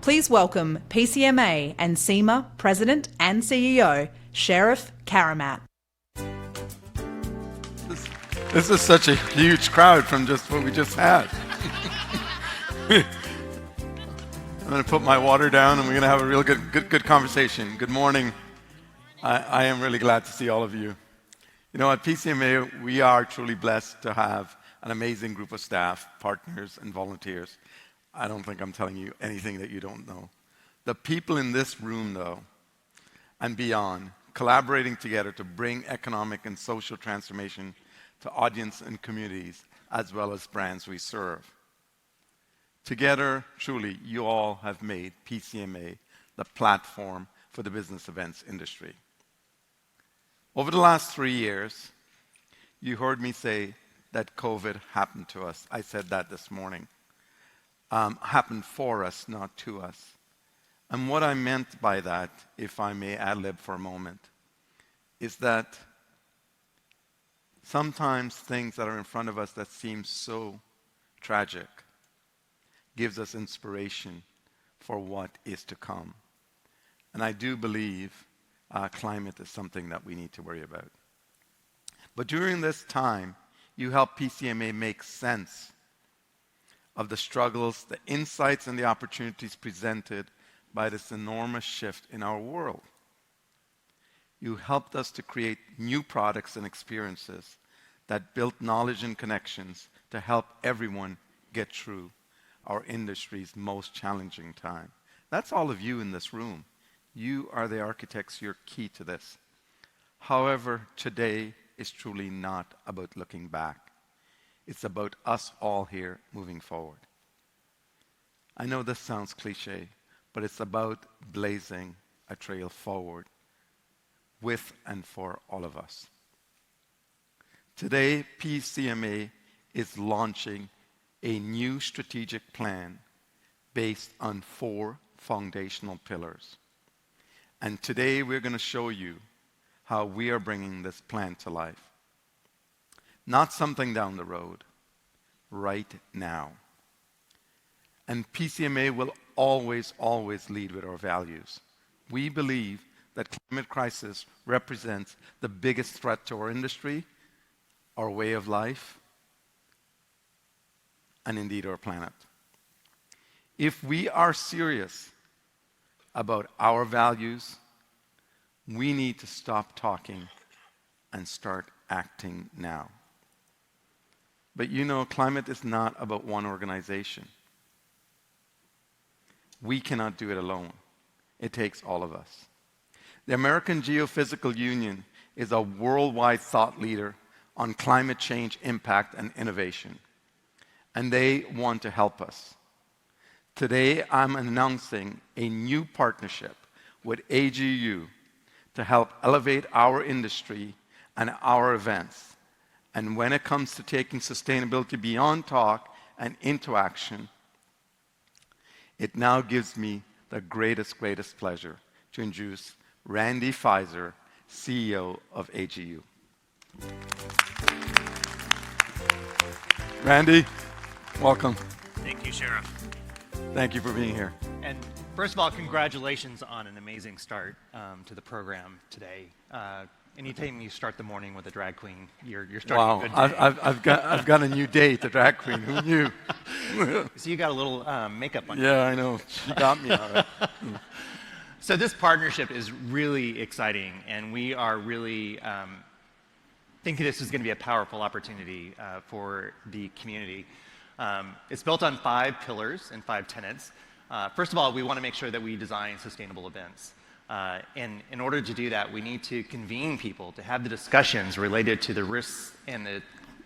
Please welcome PCMA and CEMA President and CEO, Sheriff Karamat. This is such a huge crowd from just what we just had. I'm going to put my water down and we're going to have a real good conversation. Good morning. I am really glad to see all of you. You know, at PCMA, we are truly blessed to have an amazing group of staff, partners, and volunteers. I don't think I'm telling you anything that you don't know. The people in this room, though, and beyond, collaborating together to bring economic and social transformation to audience and communities, as well as brands we serve. Together, truly, you all have made PCMA the platform for the business events industry. Over the last 3 years, you heard me say that COVID happened to us. I said that this morning. Happened for us, not to us. And what I meant by that, if I may ad-lib for a moment, is that sometimes things that are in front of us that seem so tragic gives us inspiration for what is to come. And I do believe climate is something that we need to worry about. But during this time, you help PCMA make sense of the struggles, the insights, and the opportunities presented by this enormous shift in our world. You helped us to create new products and experiences that built knowledge and connections to help everyone get through our industry's most challenging time. That's all of you in this room. You are the architects. You're key to this. However, today is truly not about looking back. It's about us all here moving forward. I know this sounds cliche, but it's about blazing a trail forward with and for all of us. Today, PCMA is launching a new strategic plan based on 4 foundational pillars. And today we're going to show you how we are bringing this plan to life. Not something down the road, right now. And PCMA will always lead with our values. We believe that climate crisis represents the biggest threat to our industry, our way of life, and indeed our planet. If we are serious about our values, we need to stop talking and start acting now. But you know, climate is not about one organization. We cannot do it alone. It takes all of us. The American Geophysical Union is a worldwide thought leader on climate change impact and innovation. And they want to help us. Today, I'm announcing a new partnership with AGU to help elevate our industry and our events. And when it comes to taking sustainability beyond talk and into action, it now gives me the greatest pleasure to introduce Randy Pfizer, CEO of AGU. Randy, welcome. Thank you, Sheriff. Thank you for being here. And first of all, congratulations on an amazing start to the program today. Anytime you start the morning with a drag queen, you're starting a good day. I've got a new date, the drag queen. Who knew? So you got a little makeup on. Yeah, I know. She got me on it. So this partnership is really exciting, and we are really thinking this is going to be a powerful opportunity for the community. It's built on 5 pillars and 5 tenets. First of all, we want to make sure that we design sustainable events. And in order to do that, we need to convene people to have the discussions related to the risks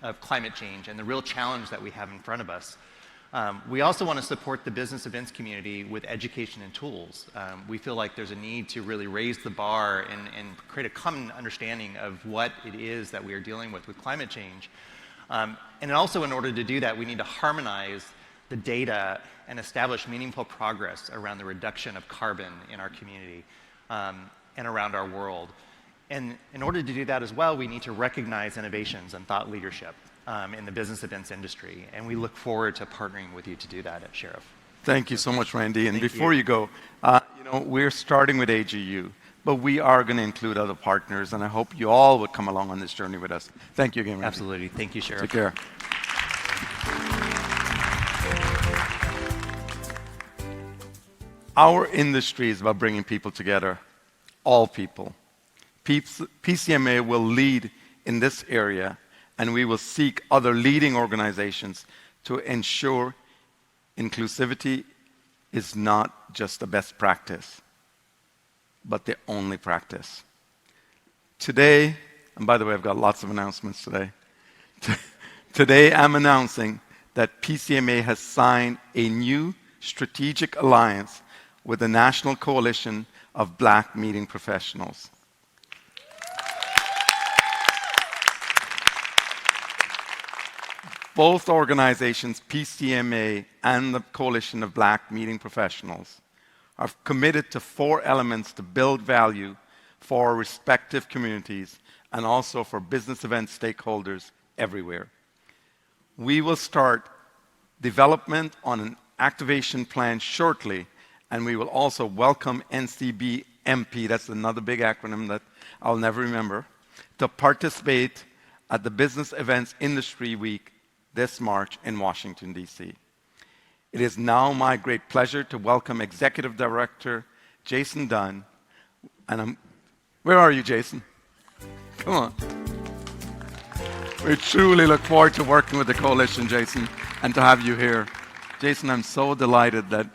of climate change and the real challenge that we have in front of us. We also want to support the business events community with education and tools. We feel like there's a need to really raise the bar and create a common understanding of what it is that we are dealing with climate change. And also, in order to do that, we need to harmonize the data and establish meaningful progress around the reduction of carbon in our community and around our world. And in order to do that as well, we need to recognize innovations and thought leadership in the business events industry. And we look forward to partnering with you to do that at Sheriff. Thank you so much, Randy. And Thank before you. you go, we're starting with AGU, but we are going to include other partners, and I hope you all would come along on this journey with us. Thank you again, Randy. Absolutely. Thank you, Sheriff. Take care. Our industry is about bringing people together, all people. PCMA will lead in this area, and we will seek other leading organizations to ensure inclusivity is not just a best practice, but the only practice. Today, and by the way, I've got lots of announcements today. Today, I'm announcing that PCMA has signed a new strategic alliance with the National Coalition of Black Meeting Professionals. Both organizations, PCMA and the Coalition of Black Meeting Professionals, are committed to 4 elements to build value for our respective communities and also for business event stakeholders everywhere. We will start development on an activation plan shortly, and we will also welcome NCBMP, that's another big acronym that I'll never remember, to participate at the Business Events Industry Week this March in Washington, D.C. It is now my great pleasure to welcome Executive Director Jason Dunn. Where are you, Jason? Come on. We truly look forward to working with the coalition, Jason, and to have you here. Jason, I'm so delighted that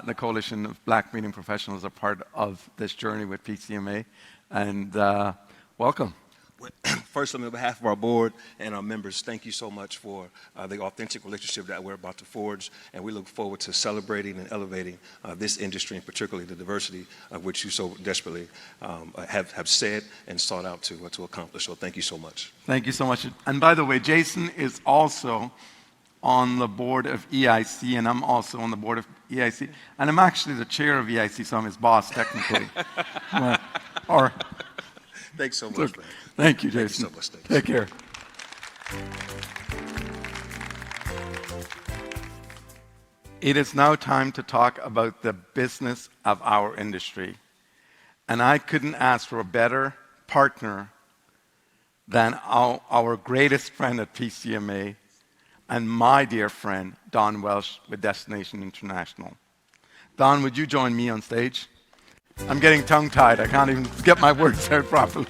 the Coalition of Black Meeting Professionals are part of this journey with PCMA, and welcome. First, on behalf of our board and our members, thank you so much for the authentic relationship that we're about to forge, and we look forward to celebrating and elevating this industry, and particularly the diversity of which you so desperately have said and sought out to accomplish. So thank you so much. Thank you so much. And by the way, Jason is also on the board of EIC, and I'm also on the board of EIC, and I'm actually the chair of EIC, so I'm his boss technically. Or Thanks so much. Look, thank you, Jason. Thank you so much. Take care. It is now time to talk about the business of our industry. And I couldn't ask for a better partner than our greatest friend at PCMA and my dear friend, Don Welsh with Destination International. Don, would you join me on stage? I'm getting tongue-tied. I can't even get my words out properly.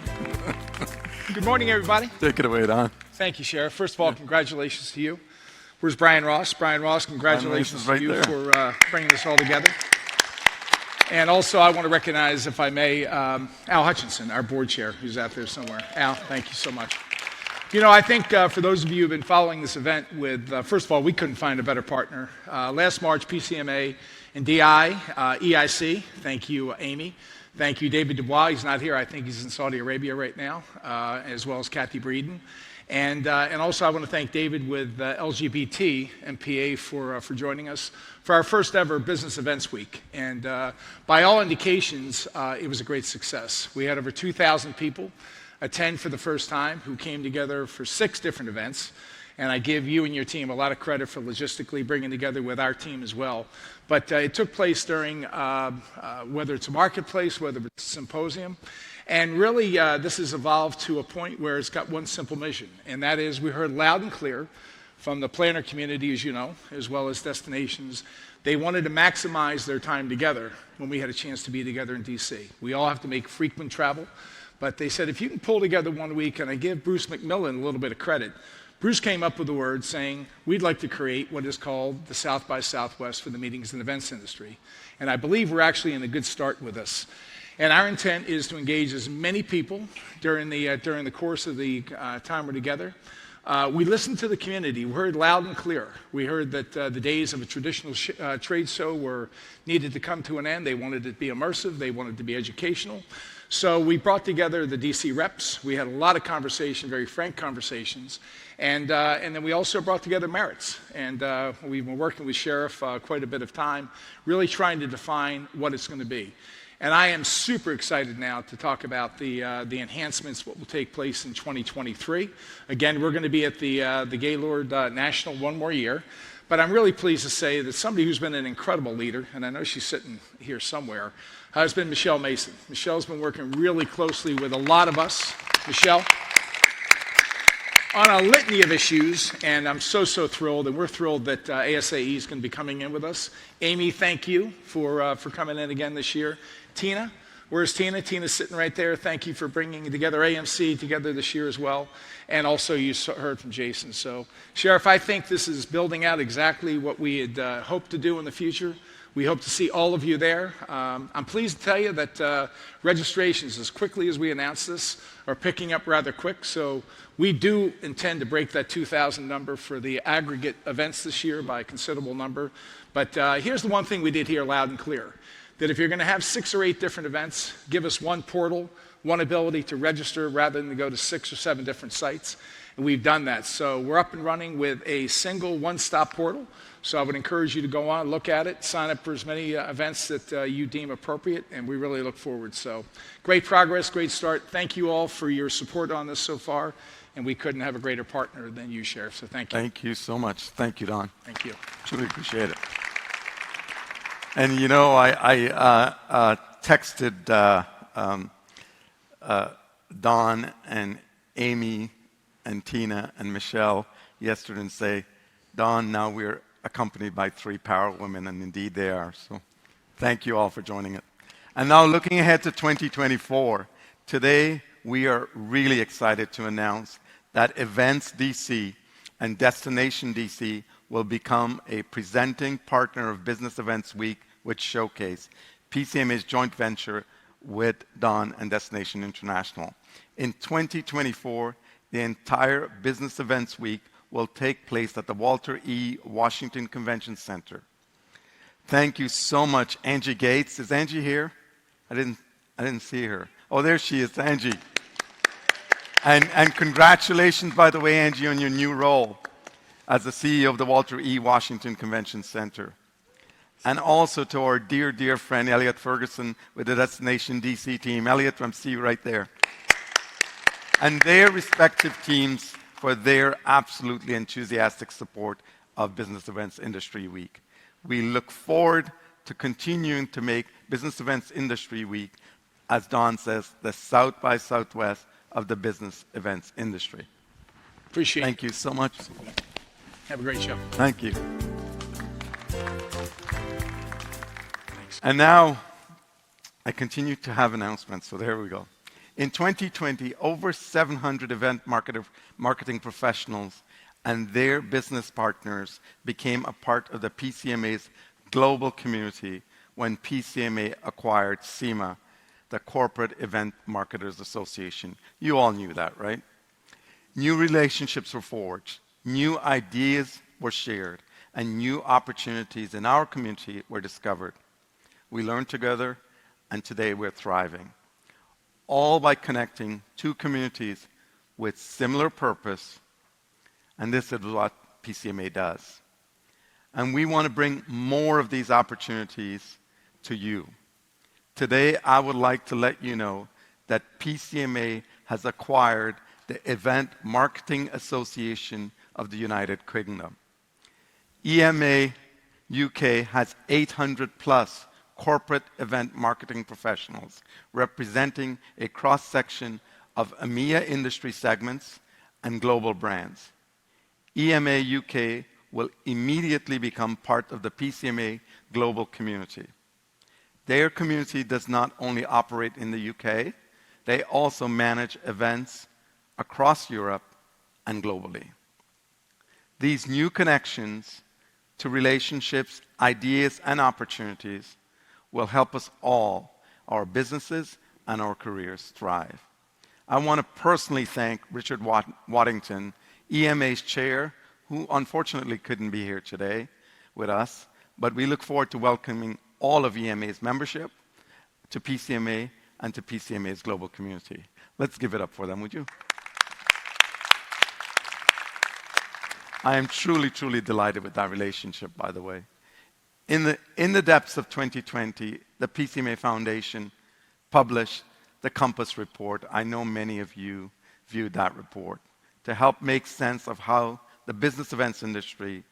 Good morning, everybody. Take it away, Don. Thank you, Sheriff. First of all, congratulations to you. Where's Brian Ross? Brian Ross, congratulations Brian Ross is to you right there. for bringing this all together. And also, I want to recognize, if I may, Al Hutchinson, our board chair, who's out there somewhere. Al, thank you so much. You know, I think for those of you who've been following this event with, first of all, we couldn't find a better partner. Last March, PCMA and DI, EIC, thank you, Amy. Thank you, David Dubois. He's not here. I think he's in Saudi Arabia right now, as well as Kathy Breeden. And also, I want to thank David with LGBT and PA for joining us for our first ever Business Events Week. And by all indications, it was a great success. We had over 2,000 people attend for the first time who came together for 6 different events. And I give you and your team a lot of credit for logistically bringing together with our team as well. But it took place during, whether it's a marketplace, whether it's a symposium. And really, this has evolved to a point where it's got one simple mission. And that is, we heard loud and clear from the planner community, as you know, as well as destinations. They wanted to maximize their time together when we had a chance to be together in D.C. We all have to make frequent travel. But they said, if you can pull together one week, and I give Bruce McMillan a little bit of credit, Bruce came up with the word saying, we'd like to create what is called the South by Southwest for the meetings and events industry. And I believe we're actually in a good start with this. And our intent is to engage as many people during the course of the time we're together. We listened to the community. We heard loud and clear. We heard that the days of a traditional trade show needed to come to an end. They wanted it to be immersive. They wanted it to be educational. So we brought together the DC reps. We had a lot of conversation, very frank conversations. And then we also brought together merits. And we've been working with Sheriff quite a bit of time, really trying to define what it's going to be. And I am super excited now to talk about the enhancements, what will take place in 2023. Again, we're going to be at the Gaylord National one more year. But I'm really pleased to say that somebody who's been an incredible leader, and I know she's sitting here somewhere, has been Michelle Mason. Michelle's been working really closely with a lot of us. Michelle, on a litany of issues, and I'm so thrilled, and we're thrilled that ASAE is going to be coming in with us. Amy, thank you for coming in again this year. Tina, where's Tina? Tina's sitting right there. Thank you for bringing together AMC together this year as well. And also you heard from Jason. So, Sheriff, I think this is building out exactly what we had hoped to do in the future. We hope to see all of you there. I'm pleased to tell you that registrations, as quickly as we announced this, are picking up rather quick. So we do intend to break that 2,000 number for the aggregate events this year by a considerable number. But here's the one thing we did hear loud and clear, that if you're going to have 6 or 8 different events, give us one portal, one ability to register rather than to go to 6 or 7 different sites. And we've done that. So we're up and running with a single one-stop portal. So I would encourage you to go on, look at it, sign up for as many events that you deem appropriate, and we really look forward. So great progress, great start. Thank you all for your support on this so far, and we couldn't have a greater partner than you, Sheriff, so thank you. Thank you so much. Thank you, Don. Thank you. Truly appreciate it. And you know, I texted Don and Amy and Tina and Michelle yesterday and say, Don, now we're accompanied by 3 power women, and indeed they are. So thank you all for joining it. And now looking ahead to 2024, today we are really excited to announce that Events DC and Destination DC will become a presenting partner of Business Events Week with Showcase, PCMA's joint venture with Don and Destination International. In 2024, the entire Business Events Week will take place at the Walter E. Washington Convention Center. Thank you so much, Angie Gates. Is Angie here? I didn't see her. Oh, there she is, Angie. And congratulations, by the way, Angie, on your new role as the CEO of the Walter E. Washington Convention Center. And also to our dear, dear friend, Elliot Ferguson, with the Destination DC team. Elliot, I see you right there. And their respective teams for their absolutely enthusiastic support of Business Events Industry Week. We look forward to continuing to make Business Events Industry Week, as Don says, the South by Southwest of the business events industry. Appreciate it. Thank you so much. Have a great show. Thank you. And now, I continue to have announcements, so there we go. In 2020, over 700 event marketing professionals and their business partners became a part of the PCMA's global community when PCMA acquired CEMA, the Corporate Event Marketers Association. You all knew that, right? New relationships were forged, new ideas were shared, and new opportunities in our community were discovered. We learned together, and today we're thriving. All by connecting 2 communities with similar purpose, and this is what PCMA does. And we want to bring more of these opportunities to you. Today, I would like to let you know that PCMA has acquired the Event Marketing Association of the United Kingdom. EMA UK has 800 plus corporate event marketing professionals representing a cross-section of EMEA industry segments and global brands. EMA UK will immediately become part of the PCMA global community. Their community does not only operate in the UK, they also manage events across Europe and globally. These new connections to relationships, ideas, and opportunities will help us all, our businesses and our careers, thrive. I want to personally thank Richard Waddington, EMA's chair, who unfortunately couldn't be here today with us, but we look forward to welcoming all of EMA's membership to PCMA and to PCMA's global community. Let's give it up for them, would you? I am truly, truly delighted with that relationship, by the way. In the depths of 2020, the PCMA Foundation published the Compass Report. I know many of you viewed that report to help make sense of how the business events industry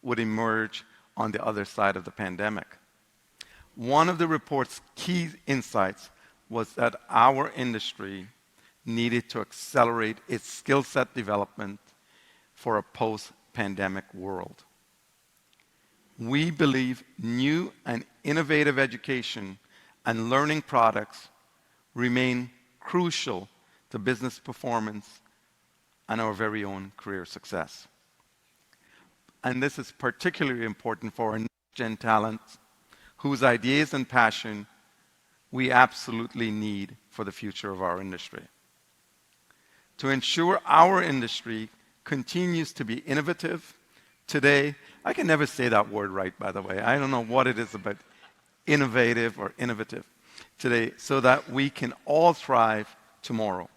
would emerge on the other side of the pandemic. One of the report's key insights was that our industry needed to accelerate its skill set development for a post-pandemic world. We believe new and innovative education and learning products remain crucial to business performance and our very own career success. And this is particularly important for our next-gen talents, whose ideas and passion we absolutely need for the future of our industry. To ensure our industry continues to be innovative, today, I can never say that word right, by the way. I don't know what it is about innovative or innovative today, so that we can all thrive tomorrow.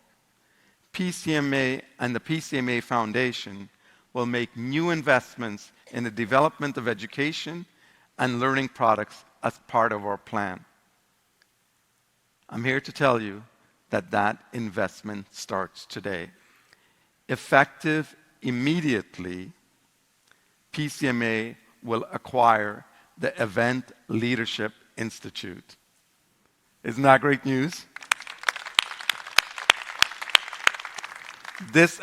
PCMA and the PCMA Foundation will make new investments in the development of education and learning products as part of our plan. I'm here to tell you that that investment starts today. Effective immediately, PCMA will acquire the Event Leadership Institute. Isn't that great news? This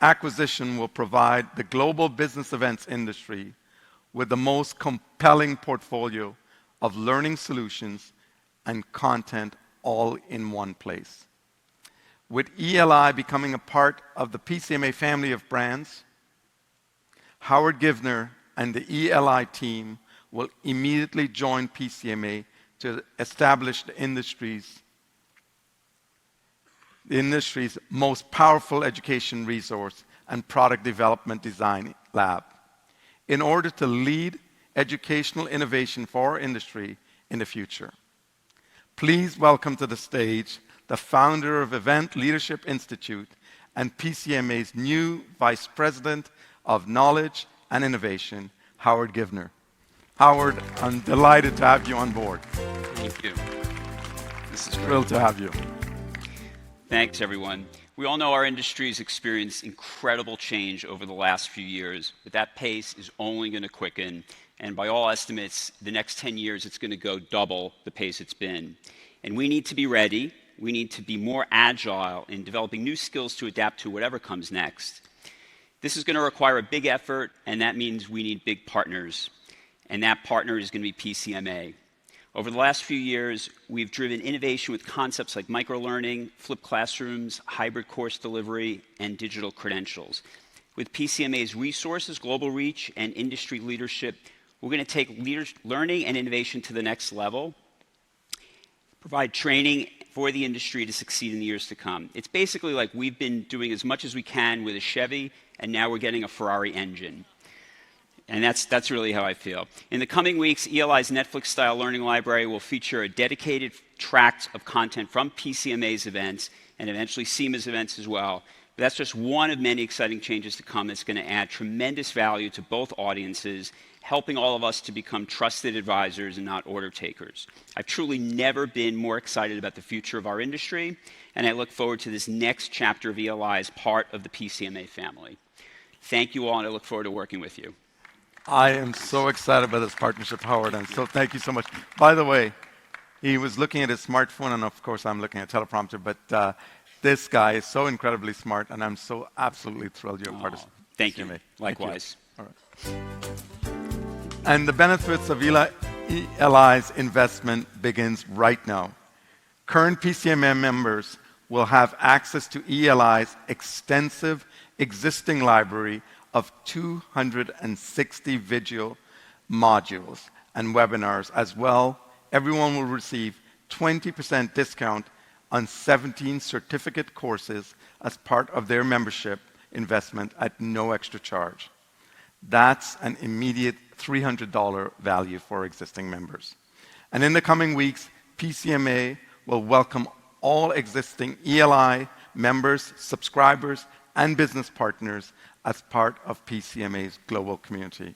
acquisition will provide the global business events industry with the most compelling portfolio of learning solutions and content all in one place. With ELI becoming a part of the PCMA family of brands, Howard Givner and the ELI team will immediately join PCMA to establish the industry's most powerful education resource and product development design lab in order to lead educational innovation for our industry in the future. Please welcome to the stage the founder of Event Leadership Institute and PCMA's new Vice President of Knowledge and Innovation, Howard Givner. Howard, I'm delighted to have you on board. Thank you. This is great. Thrilled to have you. Thanks, everyone. We all know our industry has experienced incredible change over the last few years, but that pace is only going to quicken. And by all estimates, the next 10 years, it's going to go double the pace it's been. And we need to be ready. We need to be more agile in developing new skills to adapt to whatever comes next. This is going to require a big effort, and that means we need big partners. And that partner is going to be PCMA. Over the last few years, we've driven innovation with concepts like microlearning, flipped classrooms, hybrid course delivery, and digital credentials. With PCMA's resources, global reach, and industry leadership, we're going to take learning and innovation to the next level, provide training for the industry to succeed in the years to come. It's basically like we've been doing as much as we can with a Chevy, and now we're getting a Ferrari engine. And that's really how I feel. In the coming weeks, ELI's Netflix-style learning library will feature a dedicated tract of content from PCMA's events and eventually CIMA's events as well. But that's just one of many exciting changes to come that's going to add tremendous value to both audiences, helping all of us to become trusted advisors and not order takers. I've truly never been more excited about the future of our industry, and I look forward to this next chapter of ELI as part of the PCMA family. Thank you all, and I look forward to working with you. I am so excited about this partnership, Howard, and so thank you so much. By the way, he was looking at his smartphone, and of course I'm looking at a teleprompter, but this guy is so incredibly smart, and I'm so absolutely thrilled you're part of it. Thank you. Likewise. All right. And the benefits of ELI's investment begins right now. Current PCMA members will have access to ELI's extensive existing library of 260 video modules and webinars as well. Everyone will receive 20% discount on 17 certificate courses as part of their membership investment at no extra charge. That's an immediate $300 value for existing members. And in the coming weeks, PCMA will welcome all existing ELI members, subscribers, and business partners as part of PCMA's global community.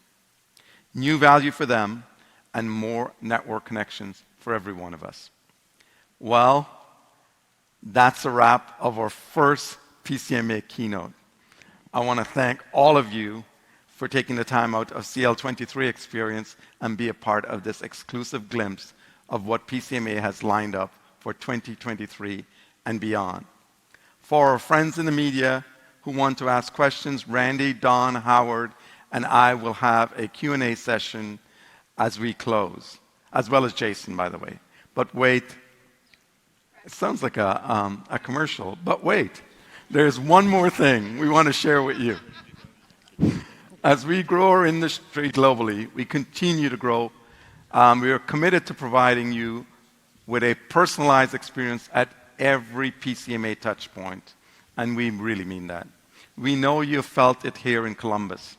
New value for them and more network connections for every one of us. Well, that's a wrap of our first PCMA keynote. I want to thank all of you for taking the time out of CL23 experience and be a part of this exclusive glimpse of what PCMA has lined up for 2023 and beyond. For our friends in the media who want to ask questions, Randy, Don, Howard, and I will have a Q&A session as we close, as well as Jason, by the way. But wait, it sounds like a commercial, but wait, there's one more thing we want to share with you. As we grow our industry globally, we continue to grow. We are committed to providing you with a personalized experience at every PCMA touch point, and we really mean that. We know you felt it here in Columbus.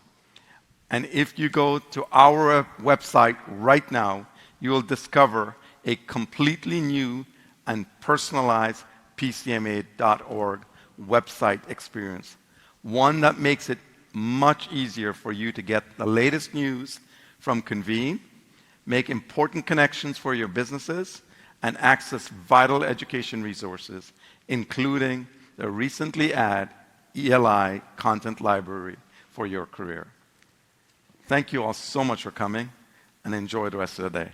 And if you go to our website right now, you will discover a completely new and personalized PCMA.org website experience, one that makes it much easier for you to get the latest news from convene, make important connections for your businesses, and access vital education resources, including the recently added ELI content library for your career. Thank you all so much for coming, and enjoy the rest of the day.